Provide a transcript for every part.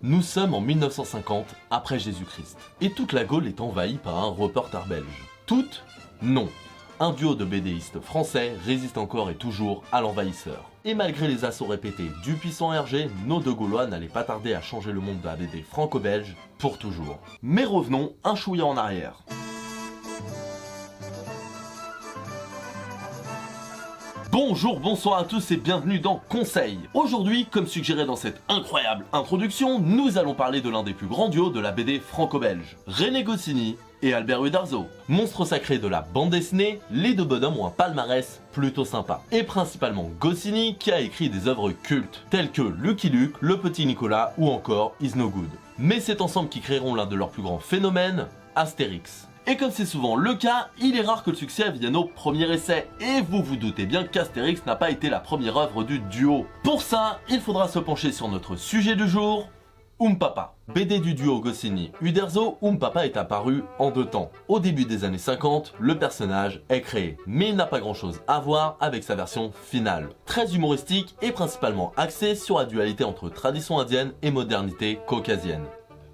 Nous sommes en 1950 après Jésus-Christ, et toute la Gaule est envahie par un reporter belge. Toute? Non. Un duo de BDistes français résiste encore et toujours à l'envahisseur. Et malgré les assauts répétés du puissant Hergé, nos deux Gaulois n'allaient pas tarder à changer le monde de la BD franco-belge pour toujours. Mais revenons un chouïa en arrière. Bonjour, bonsoir à tous et bienvenue dans Conseil. Aujourd'hui, comme suggéré dans cette incroyable introduction, nous allons parler de l'un des plus grands duos de la BD franco-belge, René Goscinny et Albert Uderzo. Monstres sacrés de la bande dessinée, les deux bonhommes ont un palmarès plutôt sympa. Et principalement Goscinny qui a écrit des œuvres cultes, telles que Lucky Luke, Le Petit Nicolas ou encore Is No Good. Mais c'est ensemble qui créeront l'un de leurs plus grands phénomènes, Astérix. Et comme c'est souvent le cas, il est rare que le succès vienne au premier essai, et vous vous doutez bien qu'Astérix n'a pas été la première œuvre du duo. Pour ça, il faudra se pencher sur notre sujet du jour, Papa. BD du duo Goscinny-Uderzo, Papa est apparu en deux temps. Au début des années 50, le personnage est créé, mais il n'a pas grand chose à voir avec sa version finale. Très humoristique et principalement axé sur la dualité entre tradition indienne et modernité caucasienne.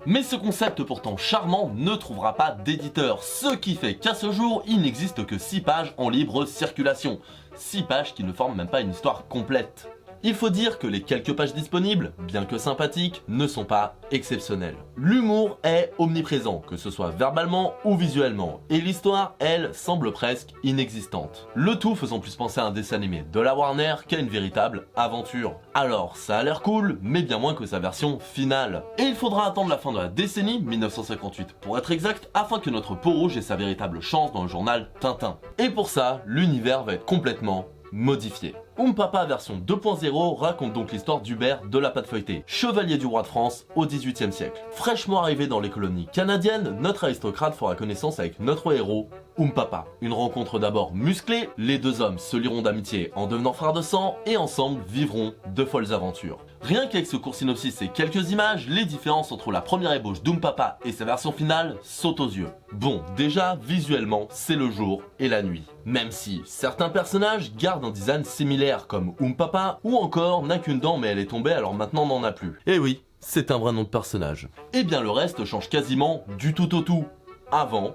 Mais ce concept pourtant charmant ne trouvera pas d'éditeur, ce qui fait qu'à ce jour, il n'existe que 6 pages en libre circulation. 6 pages qui ne forment même pas une histoire complète. Il faut dire que les quelques pages disponibles, bien que sympathiques, ne sont pas exceptionnelles. L'humour est omniprésent, que ce soit verbalement ou visuellement, et l'histoire, elle, semble presque inexistante. Le tout faisant plus penser à un dessin animé de la Warner qu'à une véritable aventure. Alors, ça a l'air cool, mais bien moins que sa version finale. Et il faudra attendre la fin de la décennie, 1958 pour être exact, afin que notre Peau-Rouge ait sa véritable chance dans le journal Tintin. Et pour ça, l'univers va être complètement modifié. Papa version 2.0 raconte donc l'histoire d'Hubert de la Pâte Feuilletée, chevalier du roi de France au XVIIIe siècle. Fraîchement arrivé dans les colonies canadiennes, notre aristocrate fera connaissance avec notre héros, Papa. Une rencontre d'abord musclée, les deux hommes se lieront d'amitié en devenant frères de sang et ensemble vivront de folles aventures. Rien qu'avec ce court synopsis et quelques images, les différences entre la première ébauche Papa et sa version finale sautent aux yeux. Bon, déjà, visuellement, c'est le jour et la nuit. Même si certains personnages gardent un design similaire comme Papa, ou encore n'a qu'une dent mais elle est tombée alors maintenant n'en a plus. Et oui, c'est un vrai nom de personnage. Et bien le reste change quasiment du tout au tout. Avant,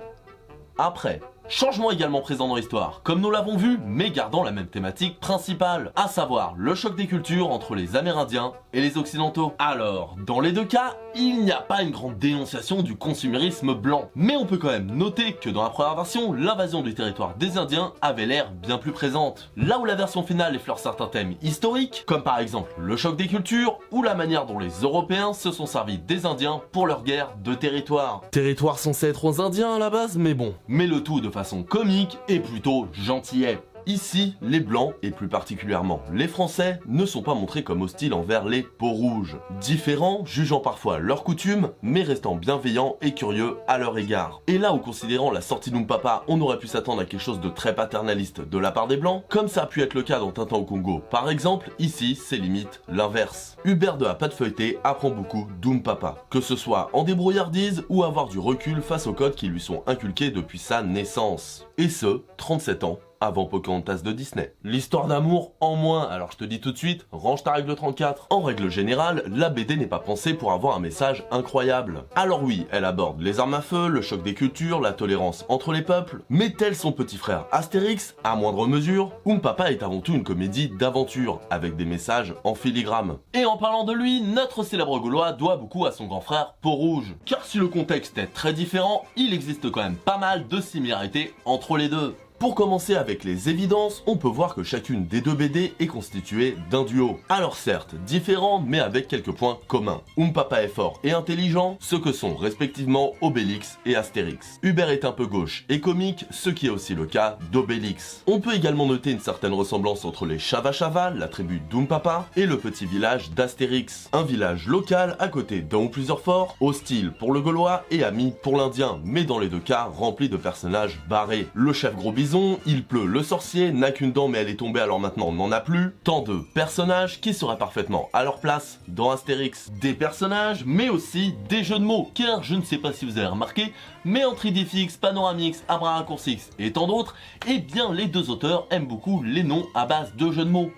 après. Changement également présent dans l'histoire, comme nous l'avons vu, mais gardant la même thématique principale, à savoir le choc des cultures entre les Amérindiens et les Occidentaux. Alors, dans les deux cas, il n'y a pas une grande dénonciation du consumérisme blanc, mais on peut quand même noter que dans la première version, l'invasion du territoire des Indiens avait l'air bien plus présente. Là où la version finale effleure certains thèmes historiques, comme par exemple le choc des cultures, ou la manière dont les Européens se sont servis des Indiens pour leur guerre de territoire. Territoire censé être aux Indiens à la base, mais bon. Mais le tout de façon comique et plutôt gentillet. Ici, les Blancs, et plus particulièrement les Français, ne sont pas montrés comme hostiles envers les Peaux-Rouges. Différents, jugeant parfois leurs coutumes, mais restant bienveillants et curieux à leur égard. Et là où considérant la sortie Papa, on aurait pu s'attendre à quelque chose de très paternaliste de la part des Blancs, comme ça a pu être le cas dans Tintin au Congo par exemple, ici c'est limite l'inverse. Hubert de la Pâte Feuilletée apprend beaucoup Papa, que ce soit en débrouillardise ou avoir du recul face aux codes qui lui sont inculqués depuis sa naissance. Et ce, 37 ans avant Pocahontas de Disney. L'histoire d'amour en moins, alors je te dis tout de suite, range ta règle 34. En règle générale, la BD n'est pas pensée pour avoir un message incroyable. Alors oui, elle aborde les armes à feu, le choc des cultures, la tolérance entre les peuples, mais tel son petit frère Astérix, à moindre mesure, Papa est avant tout une comédie d'aventure, avec des messages en filigrane. Et en parlant de lui, notre célèbre Gaulois doit beaucoup à son grand frère Peau-Rouge. Car si le contexte est très différent, il existe quand même pas mal de similarités entre les deux. Pour commencer avec les évidences, on peut voir que chacune des deux BD est constituée d'un duo. Alors certes, différents, mais avec quelques points communs. Papa est fort et intelligent, ce que sont respectivement Obélix et Astérix. Hubert est un peu gauche et comique, ce qui est aussi le cas d'Obélix. On peut également noter une certaine ressemblance entre les Chava-Chava, la tribu Papa, et le petit village d'Astérix. Un village local à côté d'un ou plusieurs forts, hostile pour le Gaulois et ami pour l'Indien, mais dans les deux cas rempli de personnages barrés. Le chef gros bisou, il pleut, le sorcier n'a qu'une dent mais elle est tombée alors maintenant on n'en a plus. Tant de personnages qui seraient parfaitement à leur place dans Astérix. Des personnages mais aussi des jeux de mots, car je ne sais pas si vous avez remarqué, mais entre Idéfix, Panoramix, Abracoursix et tant d'autres, eh bien les deux auteurs aiment beaucoup les noms à base de jeux de mots.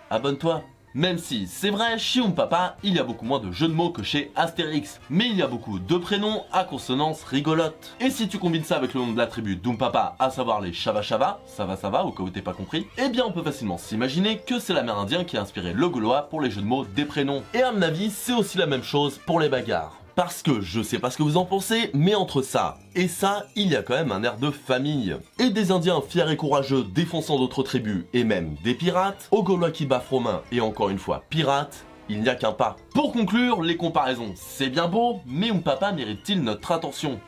Abonne-toi. Même si, c'est vrai, chez Papa, il y a beaucoup moins de jeux de mots que chez Astérix, mais il y a beaucoup de prénoms à consonance rigolote. Et si tu combines ça avec le nom de la tribu Papa, à savoir les Chava Chava, ça va, au cas où t'es pas compris, eh bien on peut facilement s'imaginer que c'est l'Amérindien qui a inspiré le Gaulois pour les jeux de mots des prénoms. Et à mon avis, c'est aussi la même chose pour les bagarres. Parce que, je sais pas ce que vous en pensez, mais entre ça et ça, il y a quand même un air de famille. Et des Indiens fiers et courageux défonçant d'autres tribus, et même des pirates, aux Gaulois qui baffent Romains, et encore une fois pirates, il n'y a qu'un pas. Pour conclure, les comparaisons, c'est bien beau, mais Papa mérite-t-il notre attention?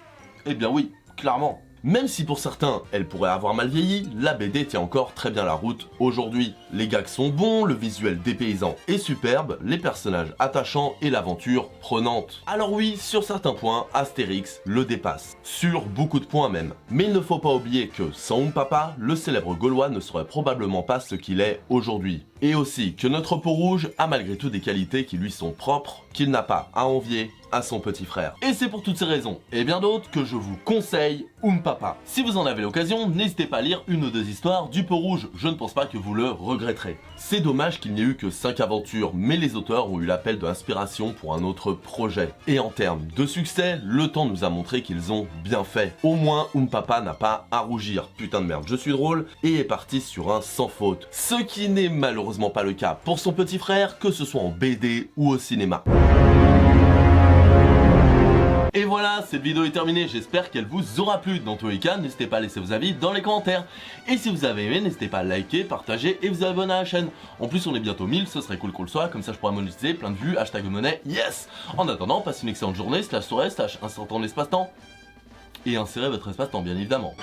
Eh bien oui, clairement. Même si pour certains, elle pourrait avoir mal vieilli, la BD tient encore très bien la route aujourd'hui. Les gags sont bons, le visuel dépaysant est superbe, les personnages attachants et l'aventure prenante. Alors oui, sur certains points, Astérix le dépasse. Sur beaucoup de points même. Mais il ne faut pas oublier que sans Papa, le célèbre Gaulois ne serait probablement pas ce qu'il est aujourd'hui. Et aussi que notre peau rouge a malgré tout des qualités qui lui sont propres, qu'il n'a pas à envier à son petit frère. Et c'est pour toutes ces raisons, et bien d'autres, que je vous conseille Papa. Si vous en avez l'occasion, n'hésitez pas à lire une ou deux histoires du Peau Rouge, je ne pense pas que vous le regretterez. C'est dommage qu'il n'y ait eu que 5 aventures, mais les auteurs ont eu l'appel de l'inspiration pour un autre projet. Et en termes de succès, le temps nous a montré qu'ils ont bien fait. Au moins, Papa n'a pas à rougir, putain de merde, je suis drôle, et est parti sur un sans faute. Ce qui n'est malheureusement pas le cas pour son petit frère, que ce soit en BD ou au cinéma. Et voilà, cette vidéo est terminée, j'espère qu'elle vous aura plu. Dans tous les cas, n'hésitez pas à laisser vos avis dans les commentaires. Et si vous avez aimé, n'hésitez pas à liker, partager et vous abonner à la chaîne. En plus, on est bientôt 1000, ce serait cool qu'on le soit, comme ça je pourrais monétiser, plein de vues, hashtag monnaie, yes. En attendant, passez une excellente journée, /soirée, /instant espace-temps. Et insérez votre espace-temps, bien évidemment.